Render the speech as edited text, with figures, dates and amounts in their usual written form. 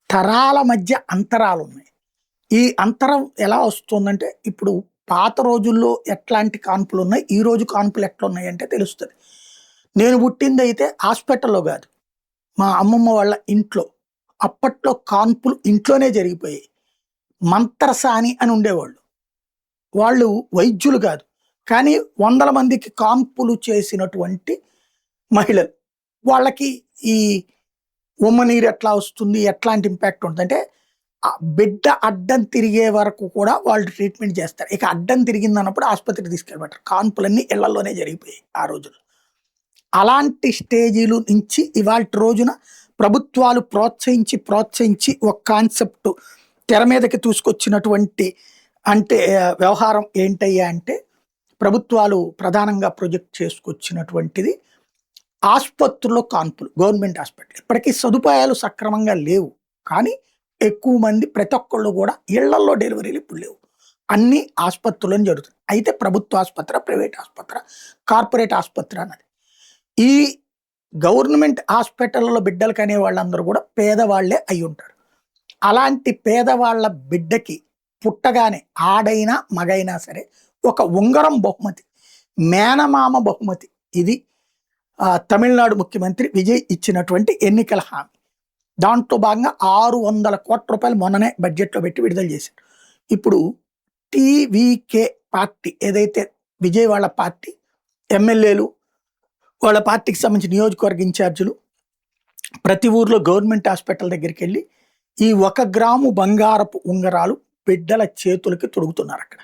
తరాల మధ్య అంతరాలున్నాయి. ఈ అంతరం ఎలా వస్తుందంటే, ఇప్పుడు పాత రోజుల్లో ఎట్లాంటి కాన్పులున్నాయి, ఈ రోజు కాన్పులు ఎట్లున్నాయంటే తెలుస్తది. నేను పుట్టిందైతే హాస్పిటల్‌లో గాదు. మా అమ్మమ్మ వాళ్ళ ఇంట్లో. అప్పట్లో కాన్పులు ఇంట్లోనే జరిగిపోయాయి. మంతరసాని అని ఉండేవాళ్ళు. వాళ్ళు వైద్యులు గాదు. కానీ వందల మందికి కాన్పులు చేసినటువంటి మహిళలు. వాళ్ళకి ఈ ఉమ్మనీరు ఎట్లా వస్తుంది? ఎట్లాంటి ఇంపాక్ట్ ఉంటదంటే, బిడ్డ అడ్డం తిరిగే వరకు కూడా వాళ్ళు ట్రీట్‌మెంట్ చేస్తారు. ఇక అడ్డం తిరిగిందన్నప్పుడు ఆస్పత్రికి తీసుకెళ్ళమంటారు. కాన్పులన్నీ ఇళ్లలోనే జరిగిపోయాయి ఆ రోజుల్లో. అలాంటి స్టేజీలు నుంచి ఇవాల్టి రోజున ప్రభుత్వాలు ప్రోత్సహించి ఒక కాన్సెప్ట్ తెర మీదకి తీసుకొచ్చినటువంటి అంటే వ్యవహారం ఏంటయ్యా అంటే, ప్రభుత్వాలు ప్రధానంగా ప్రొజెక్ట్ చేసుకొచ్చినటువంటిది ఆస్పత్రుల్లో కాన్పులు. Government hospital. ఇప్పటికి సదుపాయాలు సక్రమంగా లేవు. కానీ ఎక్కువ మంది ప్రతి ఒక్కళ్ళు గూడా ఇళ్లల్లో డెలివరీలు ఇప్పుడు లేవు. అన్నీ ఆస్పత్రుల్లోనే జరుగుతున్నాయి. అయితే ప్రభుత్వ ఆస్పత్రా, ప్రైవేట్ ఆస్పత్రా, కార్పొరేట్ ఆస్పత్రి అన్నది. ఈ గవర్నమెంట్ హాస్పిటల్‌లో బిడ్డలు కనే వాళ్ళందరూ గూడా పేదవాళ్ళే అయ్యుంటారు. అలాంటి పేదవాళ్ళ బిడ్డకి పుట్టగానే ఆడైనా, మగైనా సరే ఒక ఉంగరం బహుమతి, మేనమామ బహుమతి. ఇది తమిళనాడు ముఖ్యమంత్రి విజయ్ ఇచ్చినటువంటి ఎన్నికల హామీ. దాంట్లో భాగంగా ₹600,00,00,000 మొన్ననే బడ్జెట్‌లో పెట్టి విడుదల చేశారు. ఇప్పుడు టీవీకే పార్టీ ఏదైతే విజయ్ వాళ్ళ పార్టీ, ఎమ్మెల్యేలు, వాళ్ళ పార్టీకి సంబంధించిన నియోజకవర్గ ఇన్ఛార్జీలు ప్రతి ఊర్లో గవర్నమెంట్ హాస్పిటల్ దగ్గరికెళ్ళి ఈ 1 గ్రాము బంగారపు ఉంగరాలు బిడ్డల చేతులకి తొడుగుతున్నారక్కడ.